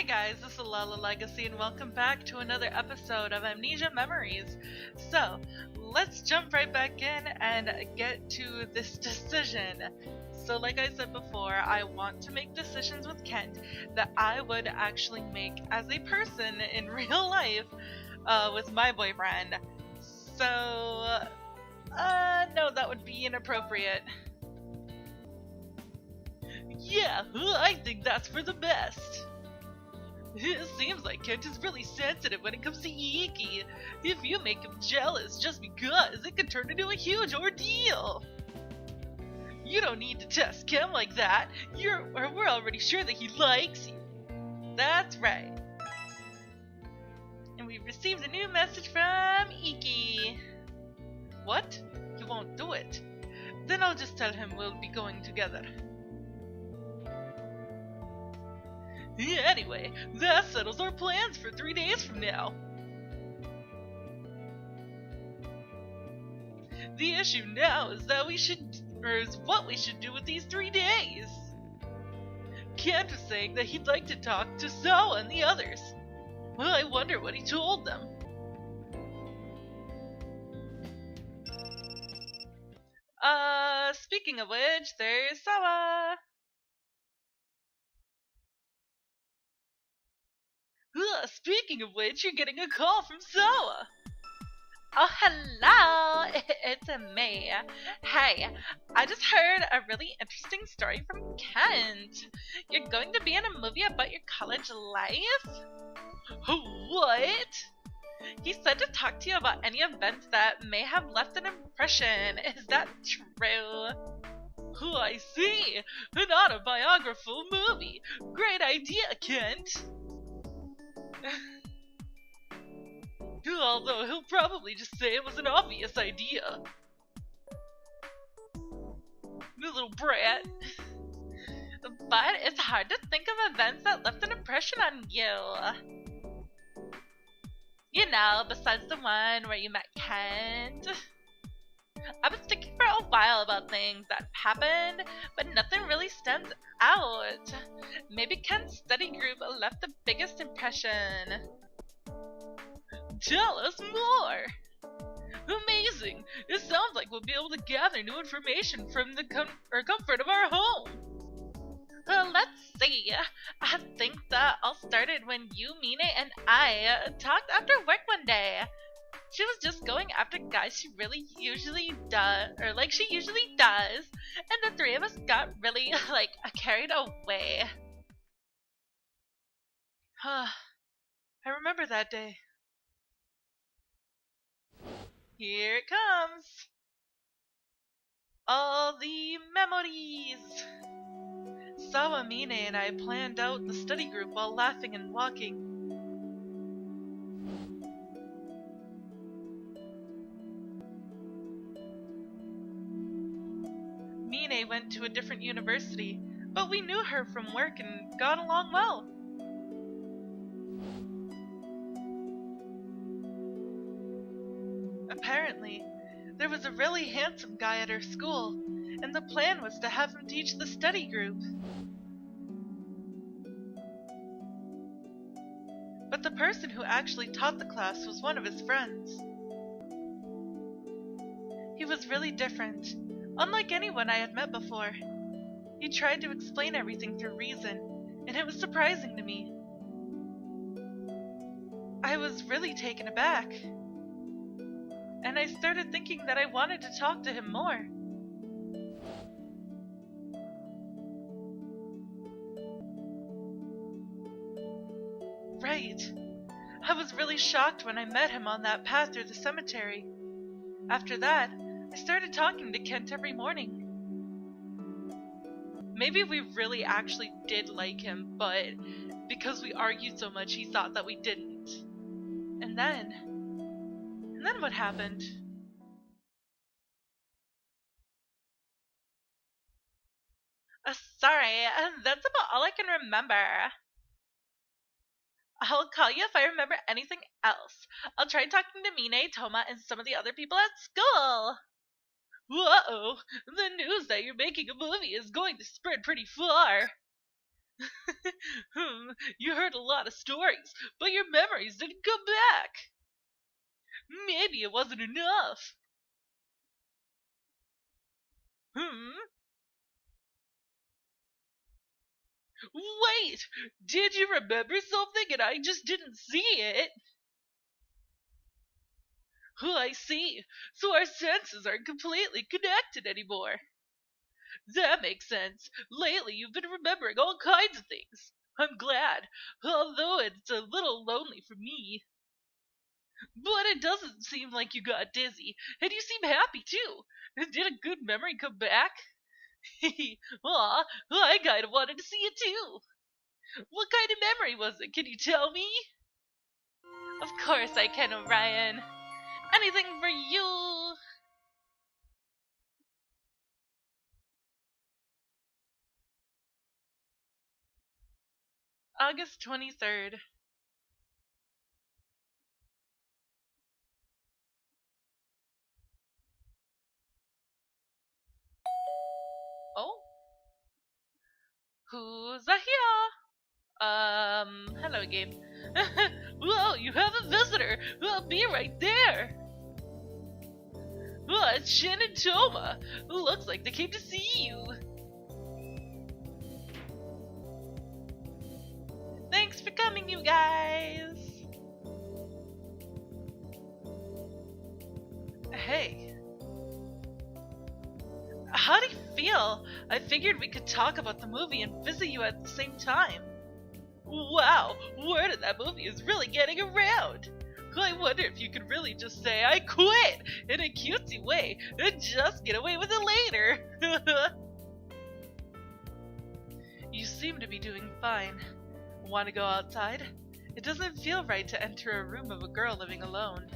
guys, this is Lala Legacy and welcome back to another episode of Amnesia Memories. So, let's jump right back in and get to this decision. So like I said before, I want to make decisions with Kent that I would actually make as a person in real life with my boyfriend. So, no, that would be inappropriate. Yeah, I think that's for the best. It seems like Kent is really sensitive when it comes to Iki. If you make him jealous just because, it could turn into a huge ordeal. You don't need to test Ken like that. We're already sure that he likes you. That's right. And we've received a new message from Iki. What? He won't do it. Then I'll just tell him we'll be going together. Anyway, that settles our plans for 3 days from now. The issue now is what we should do with these 3 days. Kent was saying that he'd like to talk to Sawa and the others. Well, I wonder what he told them. Speaking of which, there's Sawa. Speaking of which, you're getting a call from Sawa. Oh, hello! It's me. Hey, I just heard a really interesting story from Kent. You're going to be in a movie about your college life? What? He said to talk to you about any events that may have left an impression. Is that true? Oh, I see. An autobiographical movie. Great idea, Kent. Although he'll probably just say it was an obvious idea. You little brat. But it's hard to think of events that left an impression on you. You know, besides the one where you met Kent. I've been thinking for a while about things that happened, but nothing really stands out. Maybe Kent's study group left the biggest impression. Tell us more! Amazing! It sounds like we'll be able to gather new information from the comfort of our home. Let's see. I think that all started when you, Mine, and I talked after work one day. She was just going after guys she usually does, and the three of us got really, carried away. I remember that day. Here it comes! All the memories! Sawa, Mine, and I planned out the study group while laughing and walking. Mine went to a different university, but we knew her from work and got along well. Apparently, there was a really handsome guy at her school, and the plan was to have him teach the study group. But the person who actually taught the class was one of his friends. He was really different, unlike anyone I had met before. He tried to explain everything through reason, and it was surprising to me. I was really taken aback. And I started thinking that I wanted to talk to him more. Right. I was really shocked when I met him on that path through the cemetery. After that, I started talking to Kent every morning. Maybe we really actually did like him, but because we argued so much, he thought that we didn't. And then what happened? Sorry, that's about all I can remember. I'll call you if I remember anything else. I'll try talking to Mine, Toma, and some of the other people at school. Whoa, the news that you're making a movie is going to spread pretty far. You heard a lot of stories, but your memories didn't come back. Maybe it wasn't enough. Wait! Did you remember something and I just didn't see it? I see. So our senses aren't completely connected anymore. That makes sense. Lately you've been remembering all kinds of things. I'm glad, although it's a little lonely for me. But it doesn't seem like you got dizzy, and you seem happy too. Did a good memory come back? Aw, I kinda wanted to see it too. What kind of memory was it? Can you tell me? Of course I can, Orion. Anything for you. August 23rd. Oh? Who's here? Hello game. Whoa, you have a visitor! I'll be right there! It's Shin and Toma! Looks like they came to see you! Thanks for coming, you guys! Hey. How do you feel? I figured we could talk about the movie and visit you at the same time. Wow, word of that movie is really getting around. I wonder if you could really just say, I quit, in a cutesy way, and just get away with it later. You seem to be doing fine. Want to go outside? It doesn't feel right to enter a room of a girl living alone.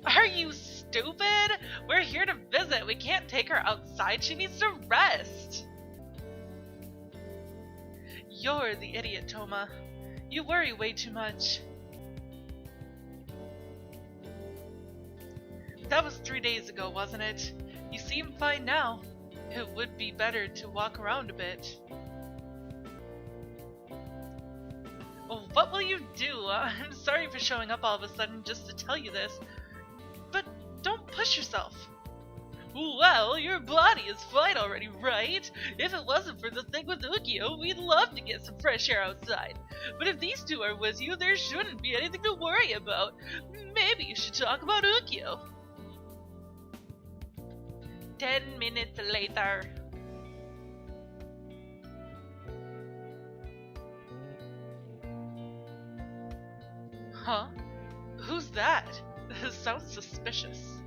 Are you stupid? We're here to visit. We can't take her outside. She needs to rest. You're the idiot, Toma. You worry way too much. That was 3 days ago, wasn't it? You seem fine now. It would be better to walk around a bit. Well, what will you do? I'm sorry for showing up all of a sudden just to tell you this, but don't push yourself. Well, your body is fine already, right? If it wasn't for the thing with Ukyo, we'd love to get some fresh air outside. But if these two are with you, there shouldn't be anything to worry about. Maybe you should talk about Ukyo. 10 minutes later. Huh? Who's that? This sounds suspicious.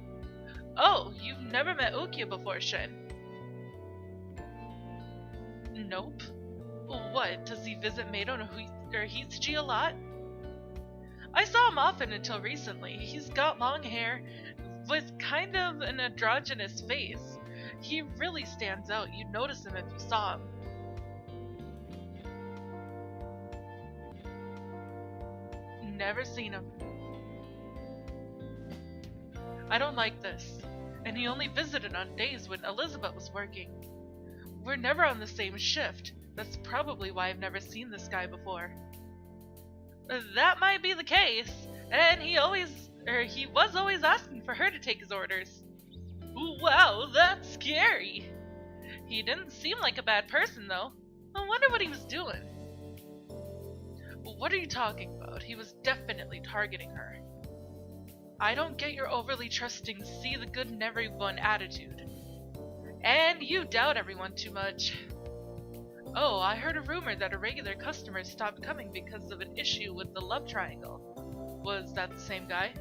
Oh, you've never met Ukyo before, Shin. Nope. What, does he visit Meido or Hitsuji a lot? I saw him often until recently. He's got long hair, with kind of an androgynous face. He really stands out. You'd notice him if you saw him. Never seen him. I don't like this. And he only visited on days when Elizabutt was working. We're never on the same shift. That's probably why I've never seen this guy before. That might be the case. And he was always asking for her to take his orders. Wow, that's scary. He didn't seem like a bad person, though. I wonder what he was doing. What are you talking about? He was definitely targeting her. I don't get your overly trusting, see the good in everyone attitude. And you doubt everyone too much. Oh, I heard a rumor that a regular customer stopped coming because of an issue with the love triangle. Was that the same guy?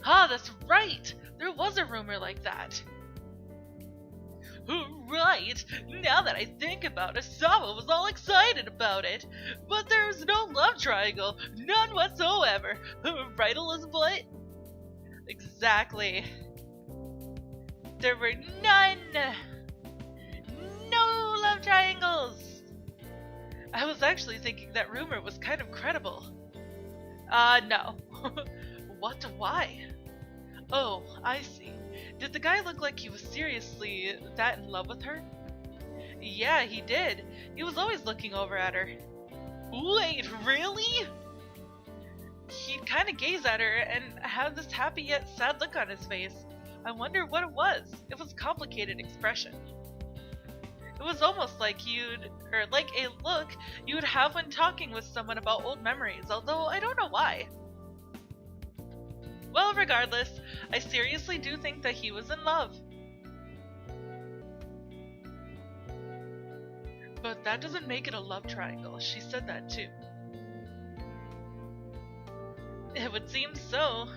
Ah, that's right! There was a rumor like that. Right! Now that I think about it, Sama was all excited about it. But there's no love triangle. None whatsoever. Right, Elizabutt? Exactly. There were none! No love triangles! I was actually thinking that rumor was kind of credible. No. What? Why? Oh, I see. Did the guy look like he was seriously that in love with her? Yeah, he did. He was always looking over at her. Wait, really? He'd kind of gaze at her and have this happy yet sad look on his face. I wonder what it was. It was a complicated expression. It was almost like like a look you would have when talking with someone about old memories, although I don't know why. Well, regardless, I seriously do think that he was in love. But that doesn't make it a love triangle. She said that too. It would seem so.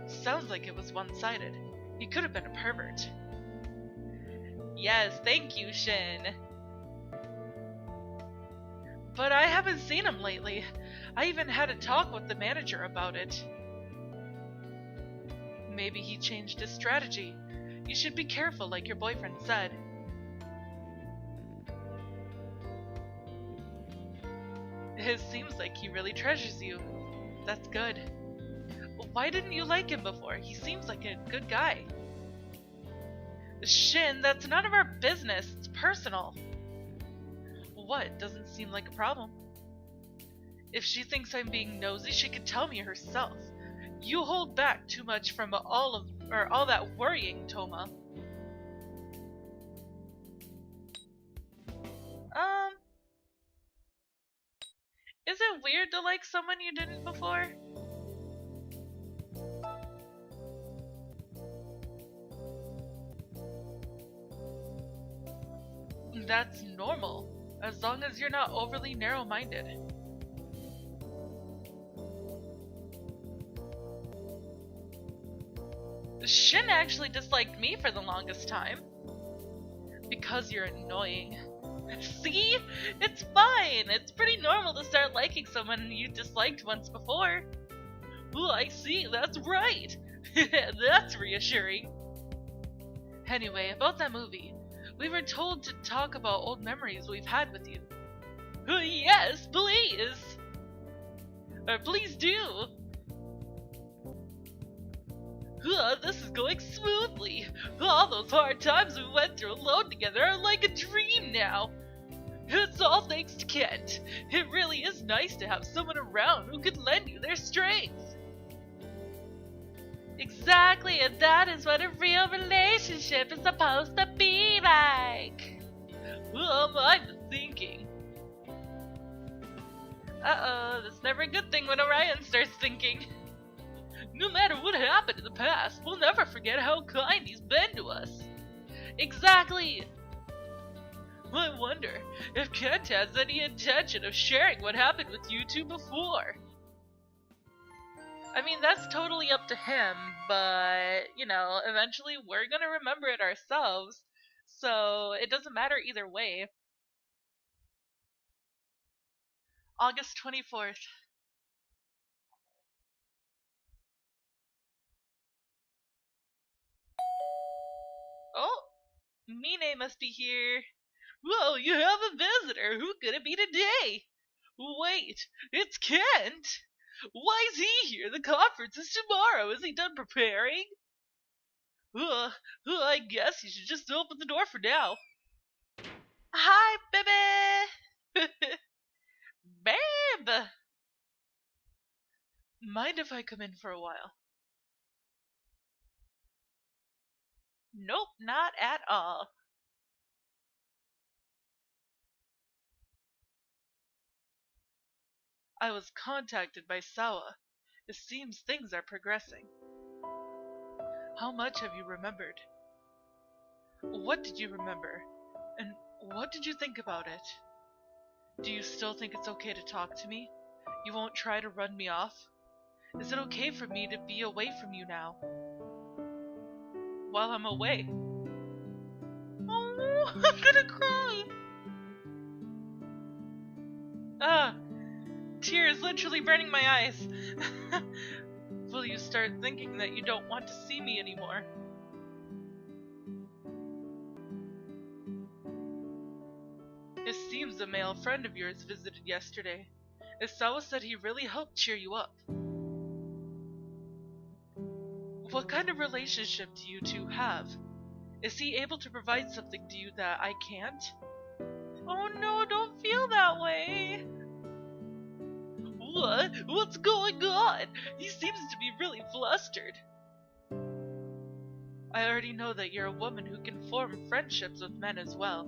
Sounds like it was one-sided. He could have been a pervert. Yes, thank you, Shin. But I haven't seen him lately. I even had a talk with the manager about it. Maybe he changed his strategy. You should be careful, like your boyfriend said. It seems like he really treasures you. That's good. Why didn't you like him before? He seems like a good guy. Shin, that's none of our business. It's personal. What? Doesn't seem like a problem. If she thinks I'm being nosy, she could tell me herself. You hold back too much from all that worrying, Toma. Is it weird to like someone you didn't before? That's normal, as long as you're not overly narrow-minded. Shin actually disliked me for the longest time. Because you're annoying. See? It's fine! It's pretty normal to start liking someone you disliked once before. Oh, I see, that's right! That's reassuring. Anyway, about that movie. We were told to talk about old memories we've had with you. Yes, please! Please do! This is going smoothly. All those hard times we went through alone together are like a dream now. It's all thanks to Kent. It really is nice to have someone around who can lend you their strength. Exactly, and that is what a real relationship is supposed to be like. I'm thinking. Uh-oh, that's never a good thing when Orion starts thinking. No matter what happened in the past, we'll never forget how kind he's been to us. Exactly. I wonder if Kent has any intention of sharing what happened with you two before. I mean, that's totally up to him, but, you know, eventually we're gonna remember it ourselves, so it doesn't matter either way. August 24th. Oh, Mine must be here. Whoa, you have a visitor. Who could it be today? Wait, it's Kent. Why is he here? The conference is tomorrow. Is he done preparing? I guess you should just open the door for now. Hi, baby. Babe. Mind if I come in for a while? Nope, not at all. I was contacted by Sawa. It seems things are progressing. How much have you remembered? What did you remember? And what did you think about it? Do you still think it's okay to talk to me? You won't try to run me off? Is it okay for me to be away from you now? While I'm away? Oh, I'm gonna cry! Tears literally burning my eyes. Will you start thinking that you don't want to see me anymore? It seems a male friend of yours visited yesterday. Isawa said he really helped cheer you up. What kind of relationship do you two have? Is he able to provide something to you that I can't? Oh no, don't feel that way. What? What's going on? He seems to be really flustered. I already know that you're a woman who can form friendships with men as well.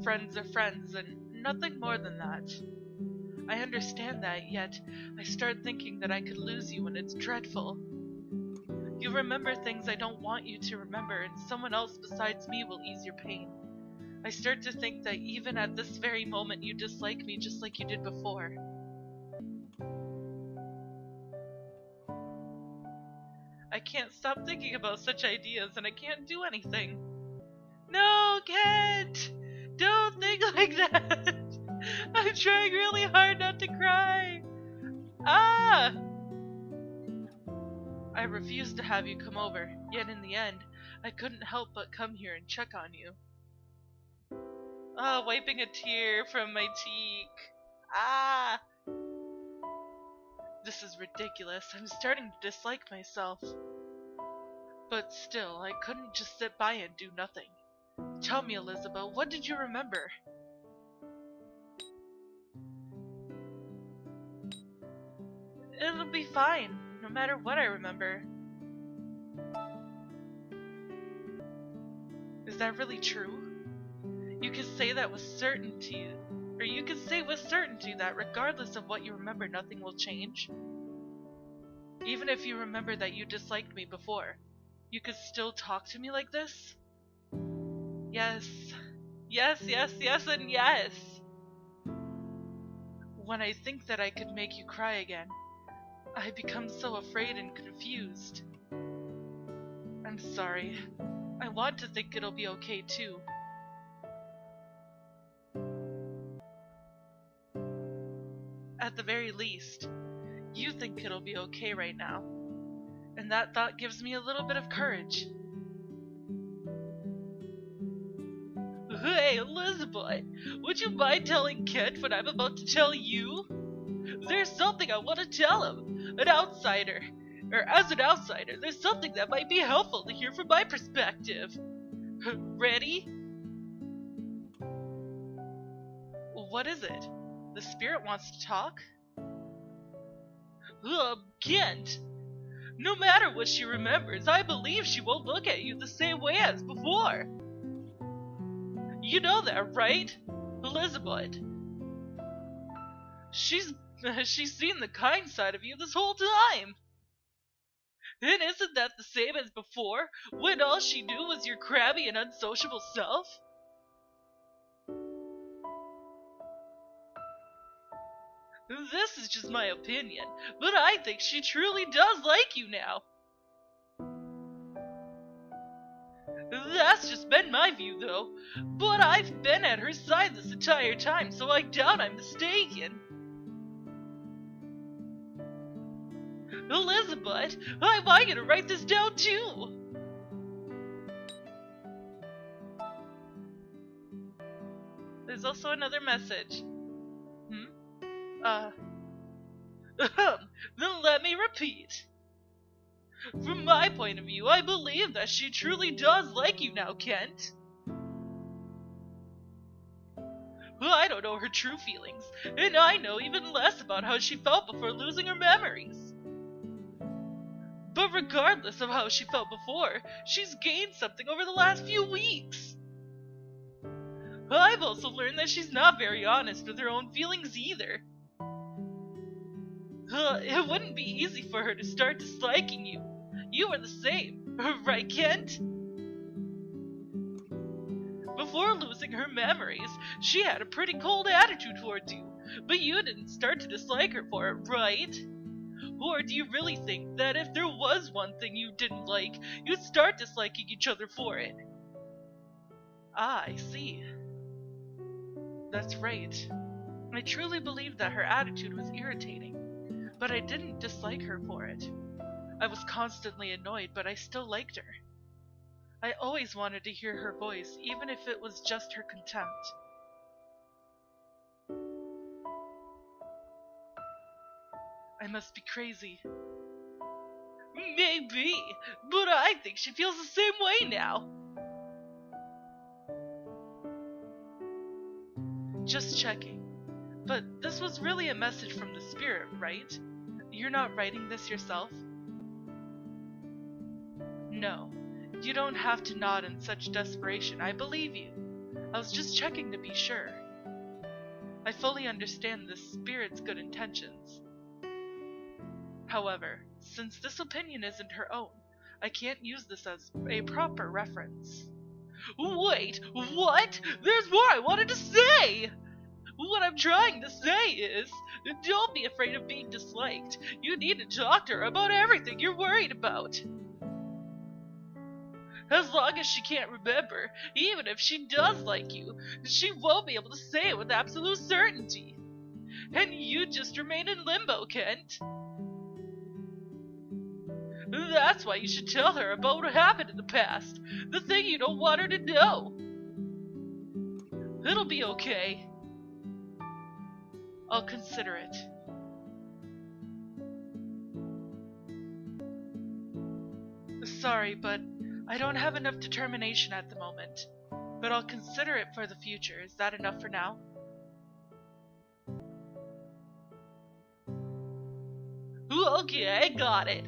Friends are friends, and nothing more than that. I understand that, yet I start thinking that I could lose you and it's dreadful. You remember things I don't want you to remember, and someone else besides me will ease your pain. I start to think that even at this very moment you dislike me just like you did before. I can't stop thinking about such ideas, and I can't do anything. No, Kent! Don't think like that! I'm trying really hard not to cry! Ah! I refused to have you come over, yet in the end, I couldn't help but come here and check on you. Ah, wiping a tear from my cheek. Ah! This is ridiculous. I'm starting to dislike myself. But still, I couldn't just sit by and do nothing. Tell me, Elizabutt, what did you remember? It'll be fine, no matter what I remember. Is that really true? You can say that with certainty, or you can say with certainty that regardless of what you remember, nothing will change. Even if you remember that you disliked me before, you could still talk to me like this? Yes. Yes, yes, yes, and yes! When I think that I could make you cry again, I become so afraid and confused. I'm sorry. I want to think it'll be okay too. At the very least, you think it'll be okay right now. And that thought gives me a little bit of courage. Hey, Elizabutt, would you mind telling Kent what I'm about to tell you? There's something I want to tell him. An outsider. Or as an outsider, there's something that might be helpful to hear from my perspective. Ready? What is it? The spirit wants to talk? Kent! No matter what she remembers, I believe she won't look at you the same way as before. You know that, right, Elizabutt? She's seen the kind side of you this whole time. And isn't that the same as before, when all she knew was your crabby and unsociable self? This is just my opinion, but I think she truly does like you now. That's just been my view, though. But I've been at her side this entire time, so I doubt I'm mistaken. Elizabutt, I want you to write this down too. There's also another message. Then let me repeat. From my point of view, I believe that she truly does like you now, Kent. I don't know her true feelings, and I know even less about how she felt before losing her memories. But regardless of how she felt before, she's gained something over the last few weeks. I've also learned that she's not very honest with her own feelings either. It wouldn't be easy for her to start disliking you. You were the same, right, Kent? Before losing her memories, she had a pretty cold attitude towards you, but you didn't start to dislike her for it, right? Or do you really think that if there was one thing you didn't like, you'd start disliking each other for it? Ah, I see. That's right. I truly believed that her attitude was irritating, but I didn't dislike her for it. I was constantly annoyed, but I still liked her. I always wanted to hear her voice, even if it was just her contempt. I must be crazy. Maybe, but I think she feels the same way now. Just checking. But this was really a message from the spirit, right? You're not writing this yourself? No. You don't have to nod in such desperation. I believe you. I was just checking to be sure. I fully understand this spirit's good intentions. However, since this opinion isn't her own, I can't use this as a proper reference. Wait, what? There's more I wanted to say! What I'm trying to say is, don't be afraid of being disliked. You need to talk to her about everything you're worried about. As long as she can't remember, even if she does like you, she won't be able to say it with absolute certainty. And you just remain in limbo, Kent. That's why you should tell her about what happened in the past, the thing you don't want her to know. It'll be okay. I'll consider it. Sorry, but I don't have enough determination at the moment. But I'll consider it for the future. Is that enough for now? Okay, I got it.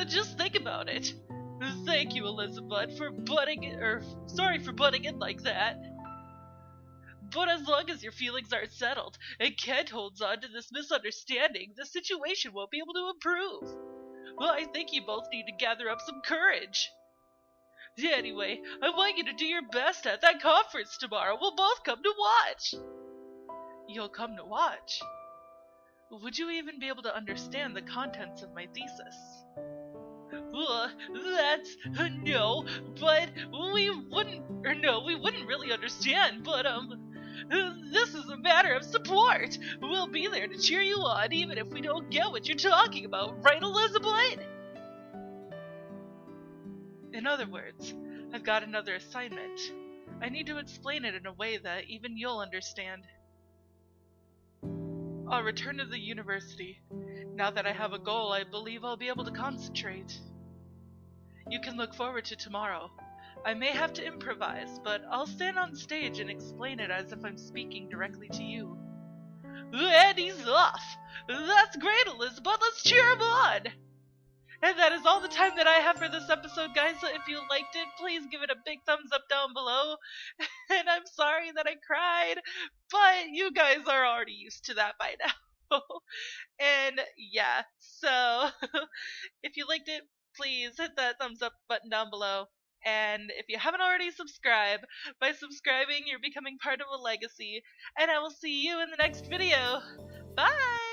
Just think about it. Thank you, Elizabutt, for butting in like that. But as long as your feelings aren't settled, and Kent holds on to this misunderstanding, the situation won't be able to improve. Well, I think you both need to gather up some courage. Anyway, I want you to do your best at that conference tomorrow. We'll both come to watch. You'll come to watch? Would you even be able to understand the contents of my thesis? No, but we wouldn't really understand, but, this is a matter of support. We'll be there to cheer you on, even if we don't get what you're talking about, right, Elizabutt? In other words, I've got another assignment. I need to explain it in a way that even you'll understand. I'll return to the university. Now that I have a goal, I believe I'll be able to concentrate. You can look forward to tomorrow. I may have to improvise, but I'll stand on stage and explain it as if I'm speaking directly to you. And he's off! That's great, Elizabutt! Let's cheer him on! And that is all the time that I have for this episode, guys. So if you liked it, please give it a big thumbs up down below. And I'm sorry that I cried, but you guys are already used to that by now. And yeah, so if you liked it, please hit that thumbs up button down below. And if you haven't already subscribed, by subscribing, you're becoming part of a legacy. And I will see you in the next video. Bye!